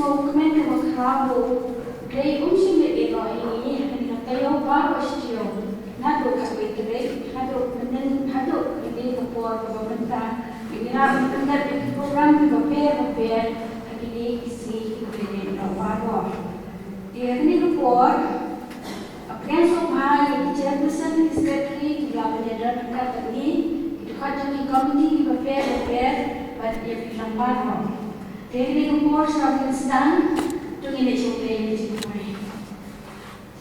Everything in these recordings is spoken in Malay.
komen ke makrabo grey sing le eno ini na tayo ba question na do ka grey na do menen hado ini ko por ko benta ini na menen di program ko pair ini isi ini no ba dia ini ko por akan so bhai chairperson secretary juga menyadar dekat ini itu kan jadi committee ko pair but dia bilang ba Daily reports from Pakistan to in its way.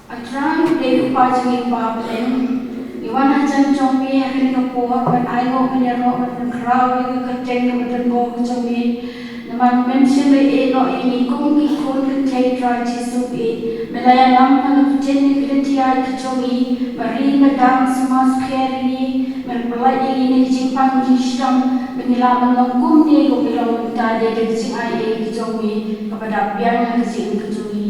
I try to play parts in Babylon. Iwana Chan Chomi, I can report, but I go in a row with the crowd, you can take with the book to me. The man mentioned the no any kungi kun take try to soup it. Malaya Lampa of Jenny Kritia to Chomi, Marina dance mask carry, Merpalai in a chimpang system. Pengalaman lengkung ni ko bilang kita dari si ayah kejomi kepada biar ngasih kejomi.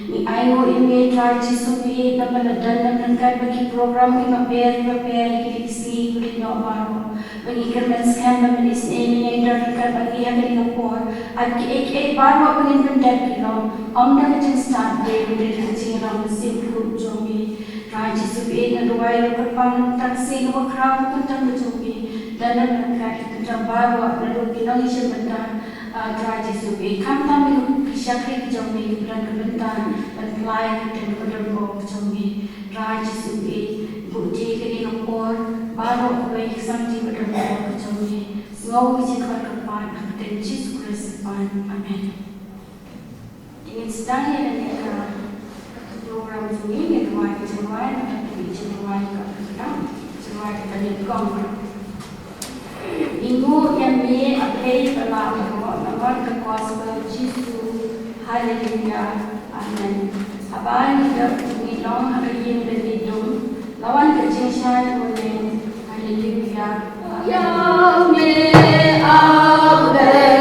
Ni ayah ini try cisupi dapat dan bagi program ini prepare kisi beri normal. Bagi kerja scan menis ini yang bagi yang ini por. Ek baru bagi pendet kilo. Anda kecil start dari si ram si group jomi. Try cisupi na ruai berpangan taksi no kerap tentang kejomi. Dan kita baru lalu kita isi bentar try cisupi. Kamta milu kisahnya kejomi bulan kebentar dan pelayan kita berdoa kejomi. Try cisupi bukti kini ngapor baru baik sampai berdoa kejomi. Semoga kita kepan dan Yesus Kristus amin. Ingin sedang yang program ini kedua kejuruan dan kejuruan kejuruan kejuruan Minggu yang ni update telah membuat ke gospel Yesus haleluya amin. Abang hidup milong hari ini berhidup lawan kejengsan oleh haleluya yang me update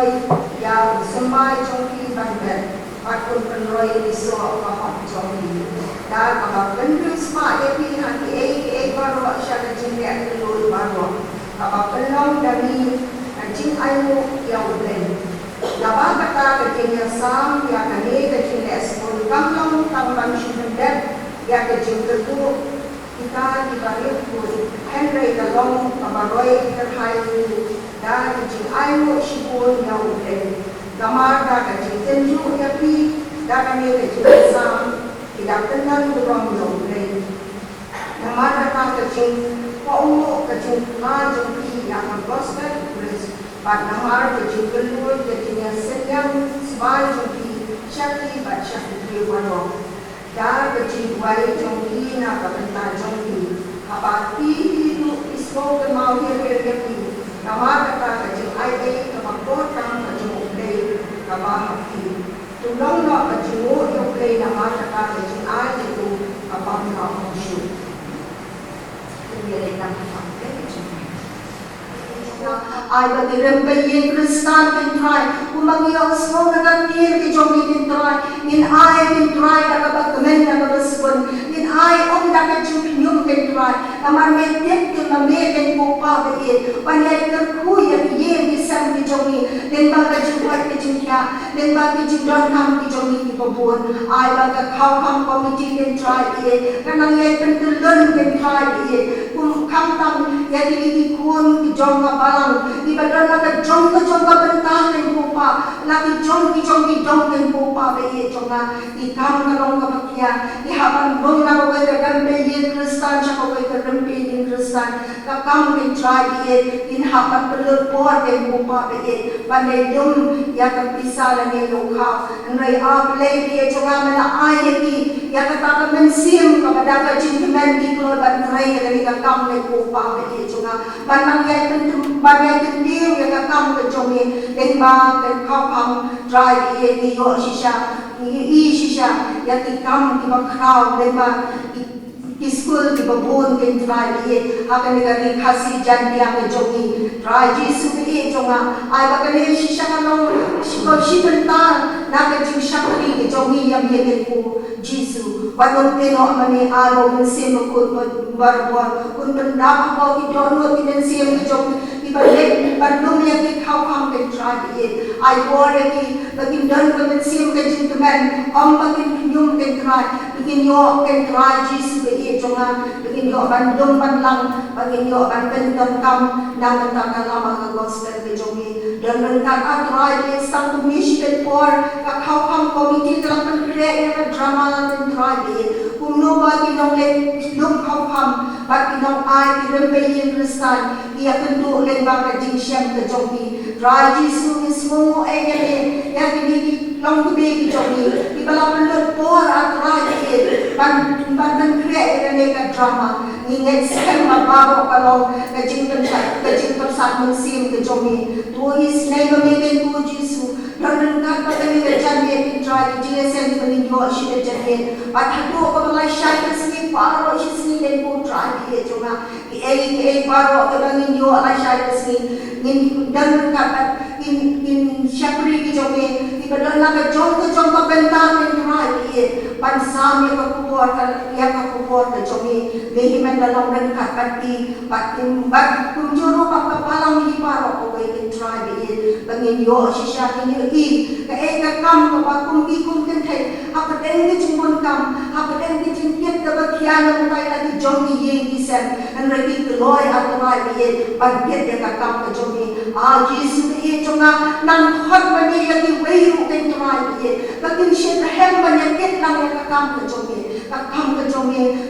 noi ya semai jongki bandet patun penroi iso apa jongki dan apa bendu sma ya pilihan di baru asyik jingle dulu baru apa pelong dari jing ayu yang blend laba kata kejengnya sam ya kane kejengnya sepuluh kamlong tambang syubendet ya kejeng tertu kita dibalik pun Henry kalong abaroi terhayu dan kejeng ayu syibun yang blend gamar da kejeng tenju ya pi da kane kejeng sam tidak kenal durang yang blend gamar kata kejeng paumu kejeng majung pi yang gospel praise But namar kejeng kelur kejengnya senyam sebai jongki syakti bat syakti wano dar kejeng wai jongki na kabenta jongki kapati hidu ismo kemau hiryapi namar kata kejeng ai kabakotang kejeng uplay kabahati tulong no kejeng uplay namar kata kejeng ai itu kabang na onshu Kembali kita I bagi rempai Kristan bin try, umangyo semua nagatir ke jomi bin try, in I bin try dapat kemen dapat sebun, in I dapat jumpinyum bin try, kamar medet ke mameden popa be, panjai terku yang ye bisa ke jomi, dan baga jumpa ke jumpa, dan baga jumpa kam ke jomi di pabun, I baga kau kam komiti bin try ye, karena ye pentelun bin try ye, kam tam ya di kun ke jomga balang di badan nak jomga bentang dan pupa lagi jomgi dong dan pupa be jonga di kam kalong kapakia di haban bong na ko ka gambe ye Kristan sa ko ka gambe in Kristan ka kam bin try ye in haban pelur por dan pupa be pandai dum ya ka pisala ni lokha nai ab le ye jonga mena ai ki ya ka ta men sim ka badaga jinmen di klor ban trai ka kam le pupa be jonga banang ya tentu banyak tendiu yang kam ke jomi lembang dan kau try ye ni yo shisha ya ti kam ki bakrau lembang di school di babun kan try ye akan negari khasi jantia ke jomi try jisu ke jonga ai bakane shisha kalong shibenta na ke shakri ke jomi yang ye ku jisu wadon teno mani aro mensim ko barbar kun pendap ko ki dono ki mensim ke jomi balik bandung yang kau kam ke try ye ai wore ki bagin don ko mensim ke jintuman om bagin nyum ke try bagin yo ke try jisu ke jonga bagin yo bandung panlang bagin yo banten kam nang tang lama ke gospel ke jomi dan mentak atrai ye sang mission for ka kau kam komiti dalam pencreate drama dan try ye kumno bagi nong le lum kau kam bagi nong ai rembe ye Kristan ia tentu lembang ke jingsem ke jomi try jisu ismo egele ya kini long gede ki jomi di bala pelur por atrai ye ban create ke drama ingat sem mabaro kalau kejingkan san musim ke jomi tu is name megen tu jisu dan kat patani ke jane try jingsem ni yo shi ke jane pathato ko lai shai ke sini paro shi sini den ko try ye jonga ke paro ke bangin yo lai shai ke sini nin dan kat in syakri ki jomi di badan la jong ka bentang in try ye pan sam ye ka kubuat ke jomi lehiman dalam dan kat patim bat kunjuru pak palang di paro ko in try ye bangin yo shisha ni ka kam ka kum kan thai apa den ki chumbon kam apa den ki chintiat ka bakhian na lagi jomi ye kisam an ragi loy atwa ye pan piet ka kam ka jomi a jisu ye jonga nang hot mani lagi wei ru kan try ye bagin shin hem mani ket nang ka kam ka jomi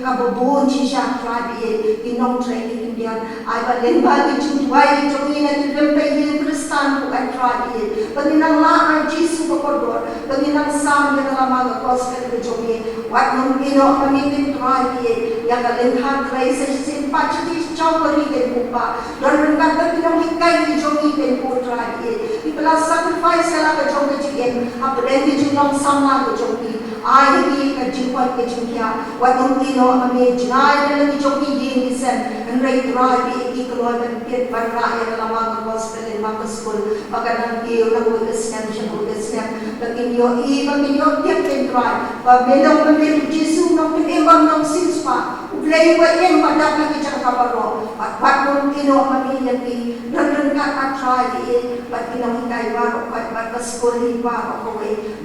ka bobo shisha try ye inong try Indian ai ba len ba ki chutwai jomi na rempe ye Kristan ku kan try ye bagin nang la ai jisu ko kodor bagin nang sam ye dalam aga gospel ke jomi wat nung ino mani kan try ye ya ka len ha try se sin pa chiti chawari ke bupa dan ka ta kinong hikai ki jomi kan ku try ye ipala sacrifice la ka jomi jigen apa den ki junong sama ka jomi ai bi ka jingwat ke jingya wa dum ino ame jinai na ki jogi yin isen an rai tra bi ki ko ban ke ban ra ya la ma ko gospel in ma school paganan ki na ko isem shabu isem lakin yo I ba mi yo tiap ten tra ba melong ba mi Jesu no ke emang no sinspa play wa em ma da ki chaka baro pat dum ino ame ya ki ran ka tra di pat ina kai wa pat school hi wa ko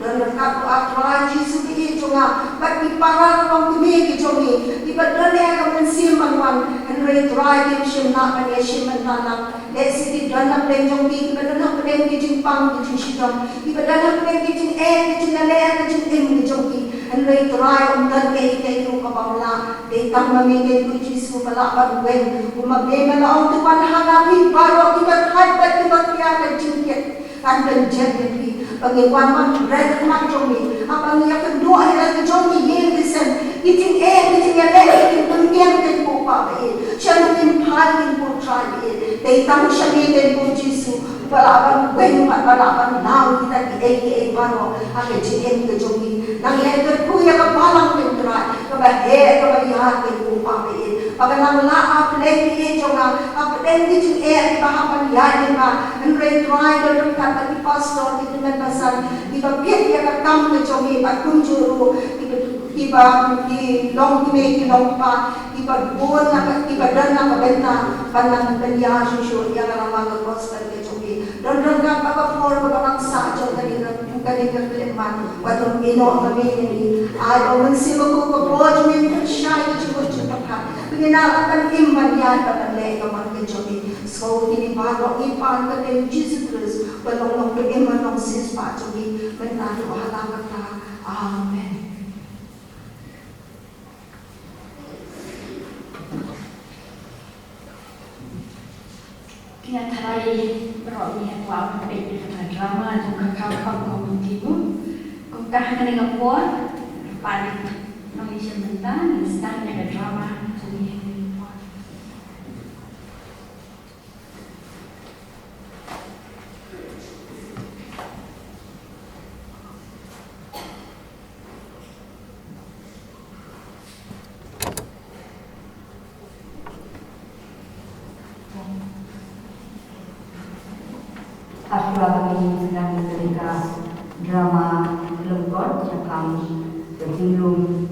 dan ka atra Jesu ki chunga pat ki para long tu me ki chungi ki badale ka men sim manwan and re try ki shim na pa ye shim na na le si ki dan na pen jong ki badana pen ki jing pang ki jing shidam ki badana pen ki jing ki jing le ki jing em ki jong ki and re try dan ke ru ka bangla de tam ma me ke tu Jesu pala ban wen uma be ma la tu pan ha na ki baro ki bat hat bat ki bat ya ka jing ke kan ben jen ki pagwan man red man jomi apa niya kedua ila jomi yin disen iting iting le iting dunyang ten po pa siya tin halin po try they tang siya ten po Jesu palaban wen palaban now kita ki baro ake jin ke jomi nang letter ko ya ka palang ten try ka ba ka ba ya ten po pa pagana la aple ki jonga aple ki jin ba hapan ya ni ba and re try to ka ki pastor ki pasal iba biak ya ka kam ke jomi ba kunjuru iba di long ki long pa iba bon na iba dan na benta panang tanya susu ya ka mga gospel ke jomi dan ka pa for ba sa jong kani ka kleman watong ino kami ni ay on simo ko project ni shy to ka pinalakan imban yan pa le ka man ke jomi so ini bago ipan ka kay Jesus Christ walong ke iman ng sis pa jomi menalo halaga ka amen. Kaya tayo berani kuat menjadi drama juga kau komuniti pun kau tahan dengan kuat paling Malaysia mentah istana ada drama jadi Aswa kami sedang ketika drama lengkot cakam berjulung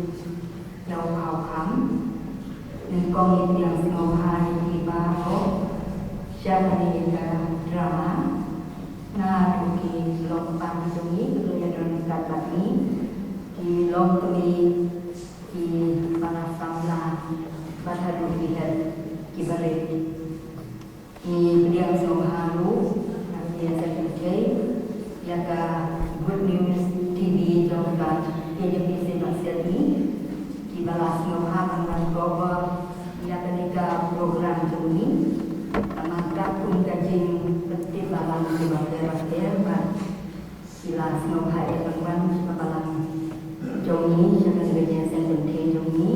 Jauh Kau Kam dan komit yang semua hari di Baro siapa di drama na duki lompan sungi kemudian dalam kata ini di lompi di panasangla pada duki dan kibare ini beliau semua halu yang saya percaya jaga Good News TV jangka televisi Malaysia ini dibalas Yohan dan Goba yang ketika program ini maka pun kajing penting balang di Malaysia sila Yohan yang balang jongi jangan berdaya sentensi jongi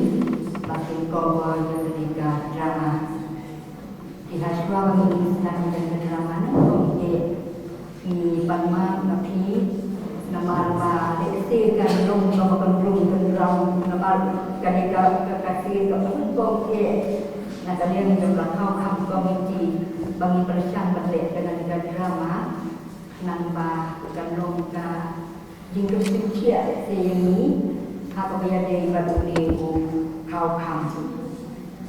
bakin Goba yang ketika drama di Haswa ini sedang menjadi drama di Panma Nabi nama nama leksi kan long nama kandung kendram nama kadika kasih kepung nah kalian juga kau kam komiti bagi persiapan balik dengan drama nambah kandung ka jingkup sekian ini apa yang dari baru ni kau kam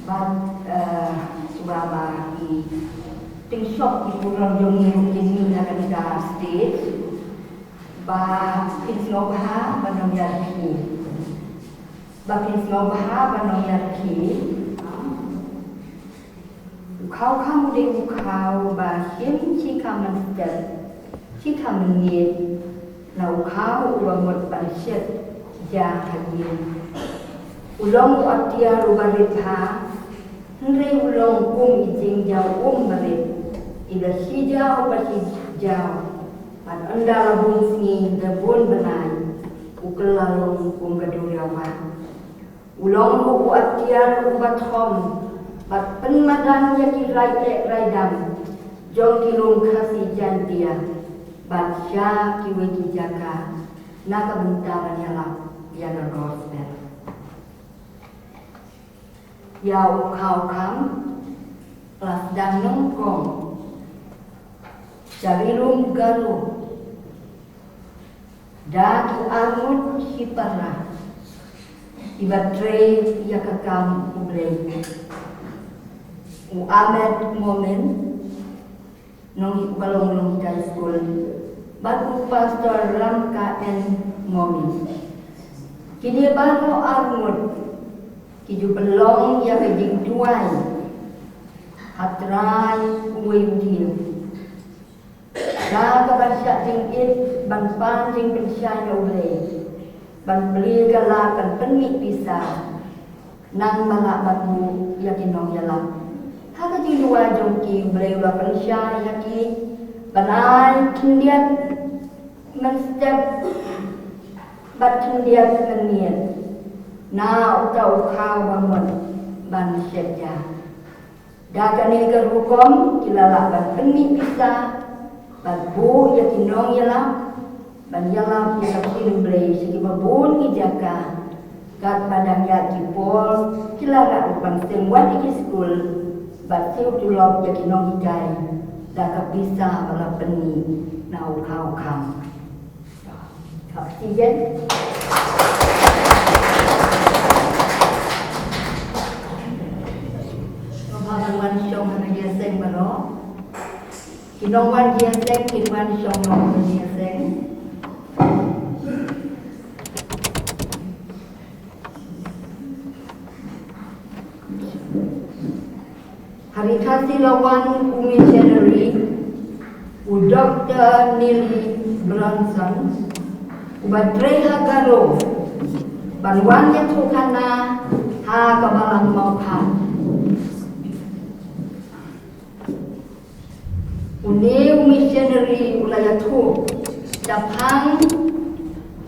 bab subaba di ting shop di pulang jong ni akan ada stage ba pinslobaha banong yarki ba pinslobaha banong yarki kau kamu de kau ba him chika master chika menit lau kau uang panshet ja hayin ulong atia rubaritha Nrei ulong kum ijing jauh barit ida hijau pasti jauh pan anda labung singi dabun benai ukelalung kum kaduriawan ulong bu atiar ubathom bat penmadan yaki rai dam jong kilung kasih jantia bat sya kiwe kijaka naka bentaran yalak Yana Gospel. Yau kau kam las dan nongkong dari rum garu daki armut hipara ibatre yakakam ubrei u amed momen nong balong kai school batu pastor Ramka and momen kini bano armut kiju belong ya kejing tuai hatrai uwe dia dah kebaca jingit ban pan jing pensya nyole ban beli galakan penmik pisah nang malak batu yakin nong yalam haka jing dua jongki beli ula pensya yaki banai kindiat menstep bat kindiat menniat na utau kau bangun ban syekja dakani kerukom kilala ban penmik pisah ban bu yakinong yalam ban yalam yakin blei segi babun ijaka kat badang yaki pol kilala ban semwan iki school ban siu tulop yakinong ikai daka bisa bala penni nau kau kam oksigen Wan Shong hana dia seng balo kinong wan dia seng kin wan Shong nong dia seng hari kasih lawan missionary u Dr. Neely Bronson u Badre Hagaro banwan ya tukana ha kabalang maukan Uneu missionary ulayatu dapang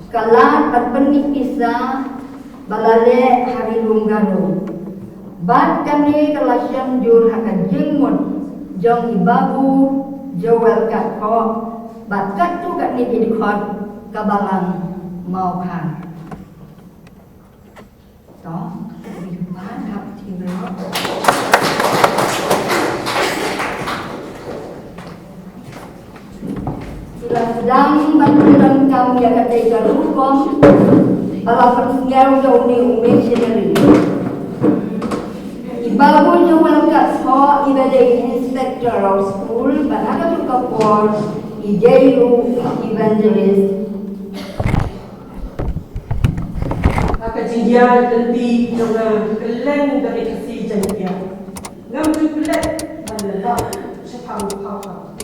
kalat berpenik isa balale hari lunggaro bat kami kalasyam jur hakan jengmut jong ibabu jowel katko bat katu kat ni dikot kabalang mau kan toh kehidupan hak timur sedang bantuan kami akan digarukom ala persengau jauh ni missionary ibabu jawal kat so ibadah inspector of school banaka juga por ijayu evangelist akan jinjia nanti dengan keleng dari kasih janjian ngam tu keleng balap sepang kau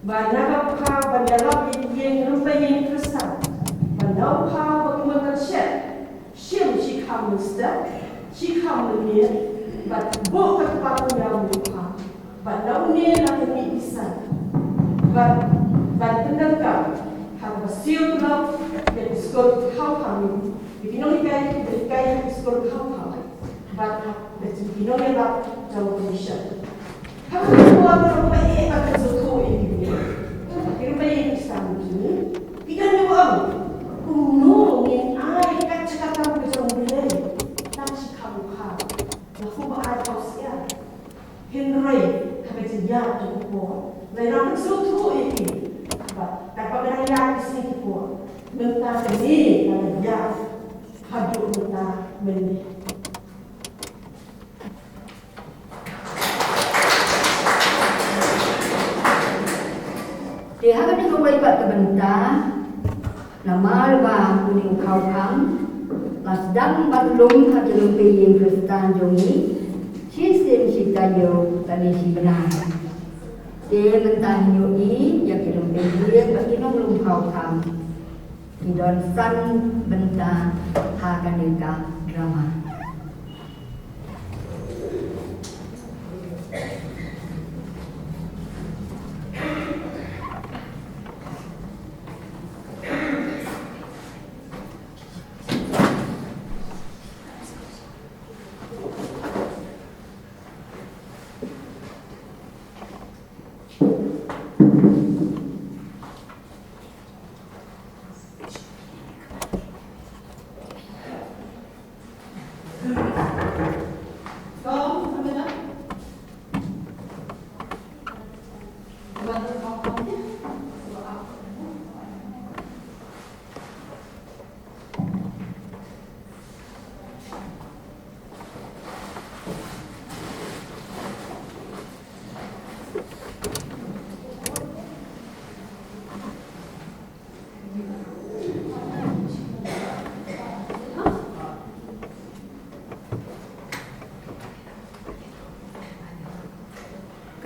Banyak kau banyak yang rumpai yang Kristen, banyak kau bagaimana siap si kau mesti, si kau ni, but bukan kau yang bukan, banyak ni nak ni Islam, but tentang kau, harus siap kau dan sekolah kau kami, begini kai sekolah kau kami, but begini lah jauh Malaysia. Kau buat rumpai akan sesuatu ini. Rumpai Islam ini, ikan juga kuno yang ai kat cakap ke jauh mulai, tak cakap muka, lalu berai kausia, Henry, kami jadi cukup, lain orang sesuatu ini, tapi beraya di sini pun, mentah ini kalau dia hadir mentah meni. Dia akan dikawai buat kebentar nama lebar kuning kau kam lasdang batlum hasilum peying Kristen jongi sisim sikayo tani si benar dia mentah nyui yang kilum peying bagi nong kau kam idon san bentah hakaneka drama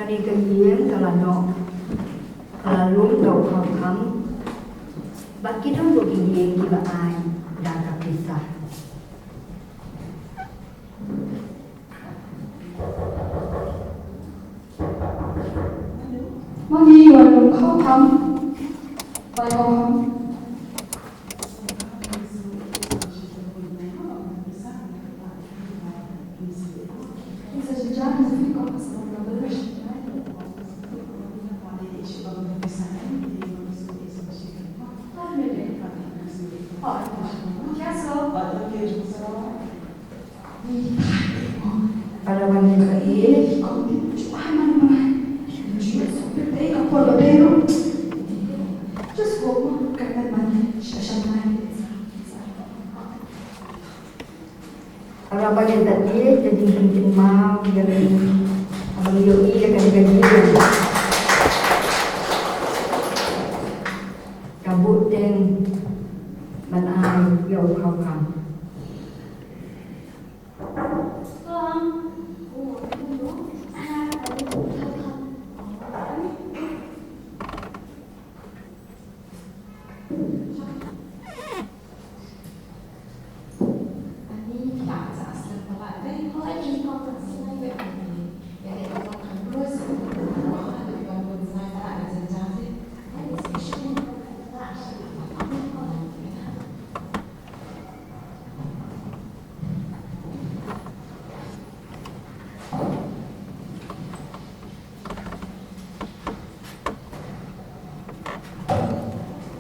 Kani kalian kalau lum tau kam bagi dong bagi yang kita ai dah kisah. Magi warung kau tham, bai kau tham. Bisa sejarah sih kau pasal berberes. Pada wanita ini, orang wanita ini jadi penting mau jadi abang Yoi akan gajian. Kabut dan manai yang kau kam.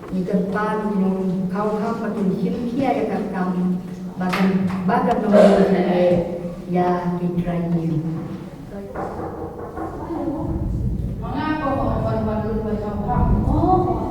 Di depan kau makin simkia ya kakam bahkan nomor ya ditrayi. Mengapa kau baru baca kamu? Oh,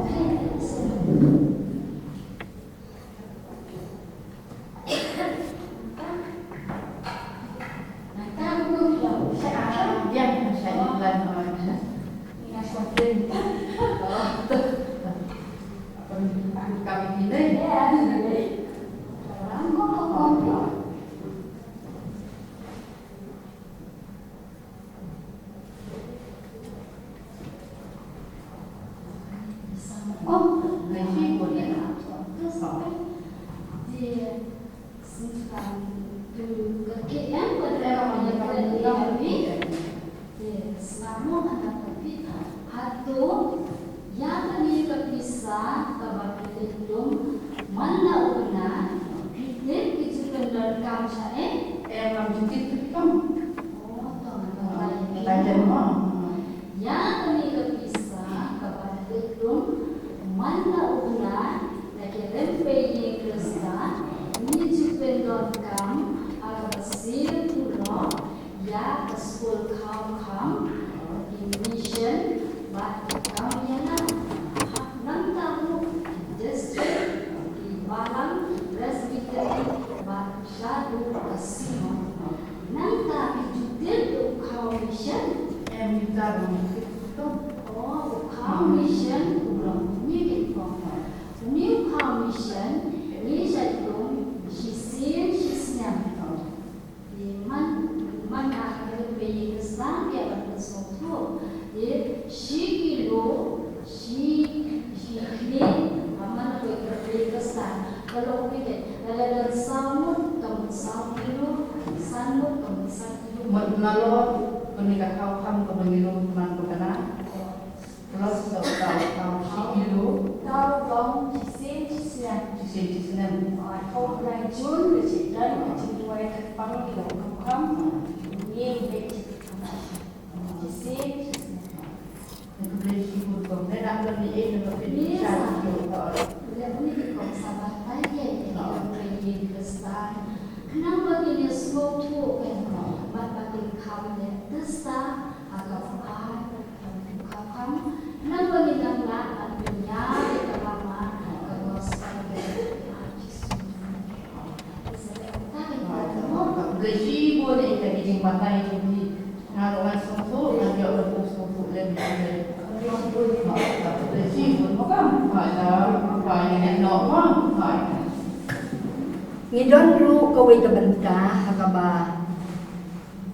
ngidon ru kawai ka banta hakaba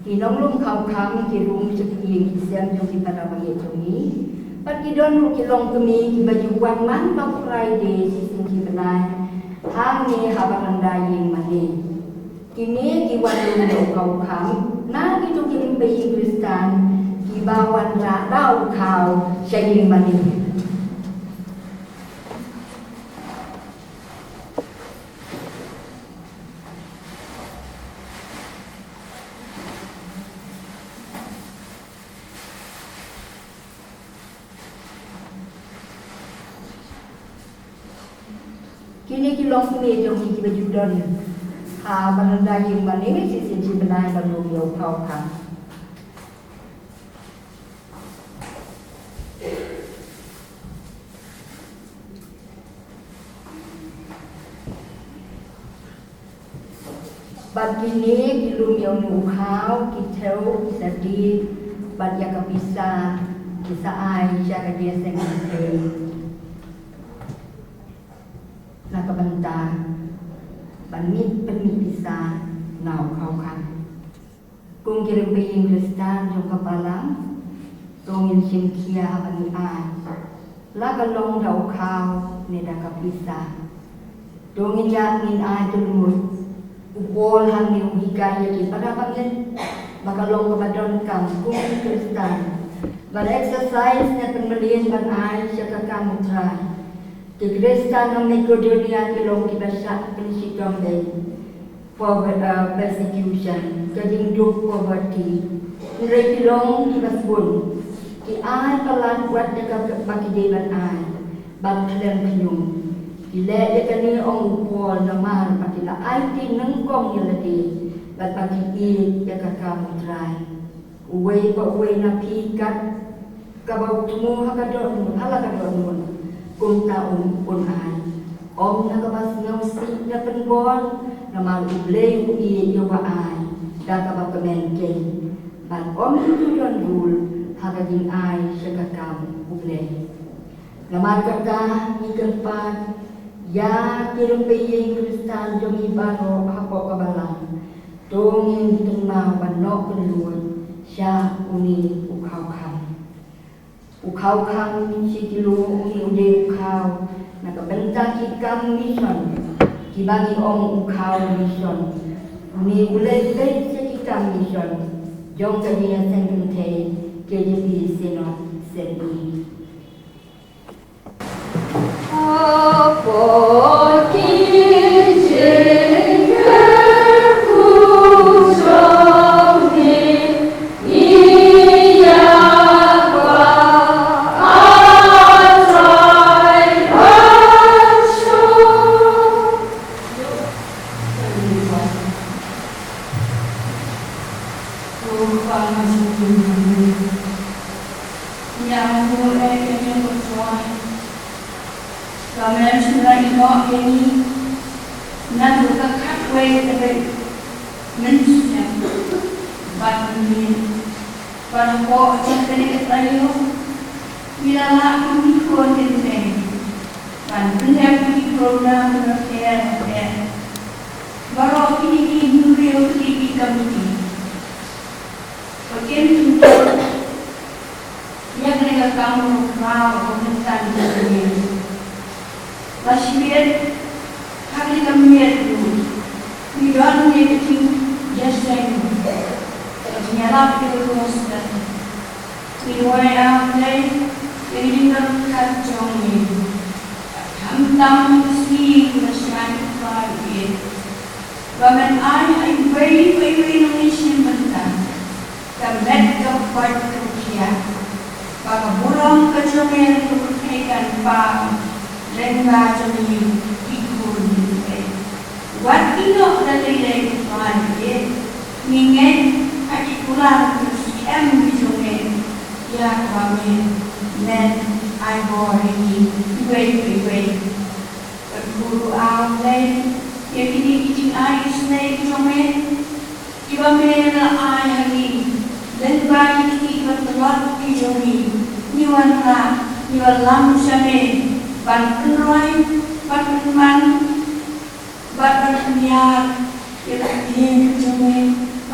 Ki nong lum kau kam ki rum sekian ki siam jong ki pada bagi jongi. Pat ki don ki long kemi ki baju wan man pa Friday si sin ki benai. Hang ni habaranda ying mani. Kini ki wan lum kau kam na ki tu ki lim bayi Kristan ki bawan ra dau kau saying mani. Kini ki long kemi jong ki baju don. Baranda ying mani si sin ki benai baru yo kau kam. Ban kini kilum yang nukau kitau kisadi ban yang kabisa kisa ai jaga dia sengkete nak kebentar ban mit penit bisa nau kau kan kung kirim peying Kristan jong kapalang tongin simkia ban ai la kalong dau kau ne da kabisa tongin ya ngin ai tulmut upol hang ni hikaya ki pada pangen makalong kabadon kam kung Kristan ban exercise na penmelian ban ai syaka kamu try ki Kristan ang nikodunia ki long ki basa pensikam dei for persecution kajing duk poverty nilai ki long ki basbun ki ai palan kuat dekat bagi dei ban ai ban klen penyung Bila dia kini orang upol nama patila IT nengkong yang lagi bat pagi i dia kakak mutrai uwe na pikat kabau tumu hakadon hala kadon kum taun pun ai om na kabas ngausi na penbon nama uble i yo ba ai da kabau kemenke ban om itu don rul hakadin ai sekakam uble nama kata ikan pan ya kirim peying Kristan jomi baro hapo kabalang dongin tengah banok keluar sya uni ukau kam si kilu uni ude ukau nak bentang kikam mission kibagi om ukau mission uni ulai lei sekikam mission jong kania sengkente KJP senot seni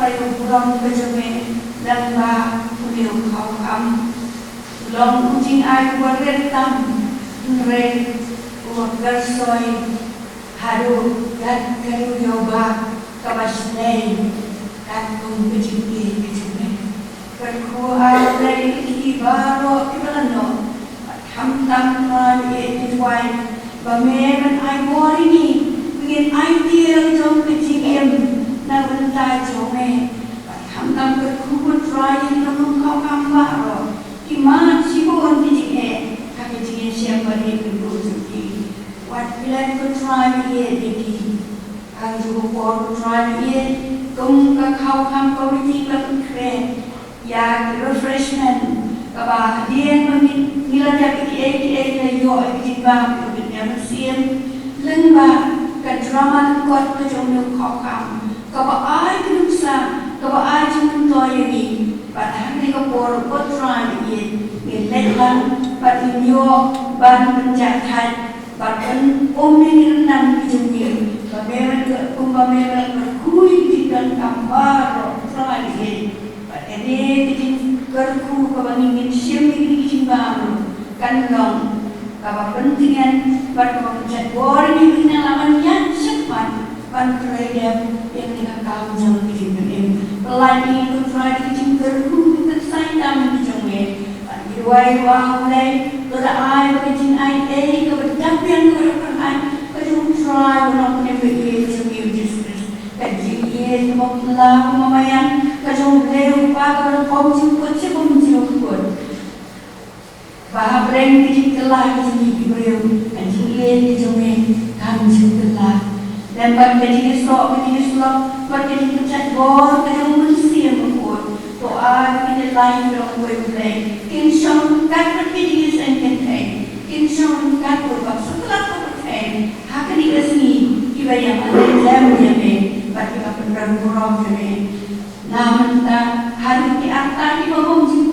payo burong kejame lamba kuliu kau kam long kucing ai waretam re ugarsoi haru dan kayu yoba kabasnei dan kum kejame berkuah dari ibaro kibalano hamtam man wai bameran ai borini ingin ideal jom kejame na bentai jome hamtam berkuah try namun kau kambaro iman sibon dijike kaki jike siapa ni berkujuki wat bilan ku try ye diki ang juga por try ye kum ka kau kam komiti lakun kre ya refreshment kaba dien mami nila ja ki la yo ki ba ko ya masiem lengba ka drama kot ko jom no kau kam kaba ai kunsa kaba ai jum to ye Padahal ni ko por try ye lelang pat inyo ban penjahat bahkan ni nan kijungir bameran ke kumbameran berkui di dan kambar try ye pat ene kijing kerku kabangin siam ni kijimbaru kanlong kaba pentingan pat penjat bor ni pengalaman yang cepat pan kerja yang dikakau jauh kijing pelani itu try kijing kerku tersayang dalam kijungnya Wai wang lay, tada ay bagajin ay kabadapyan kabadapan ay kajung try wanang pinipigil sa Jesus kajing iyan kumapala kumamayan kajung lew pa kabadapong singkot siya kumsingkot bahabreng kijing telah kijing ibriw kajing iyan kijung kamsing telah dan pag kajing islok pag kajing kachat bor kajung mansiyang makot to ay pinilay ng way Kinsyong kat perkidis and contain. Kinsyong kat berbab setelah perkain. Hak di resmi iba yang ada dalam jame. Bagi apa perang burung jame. Namun tak hari di atas iba mungkin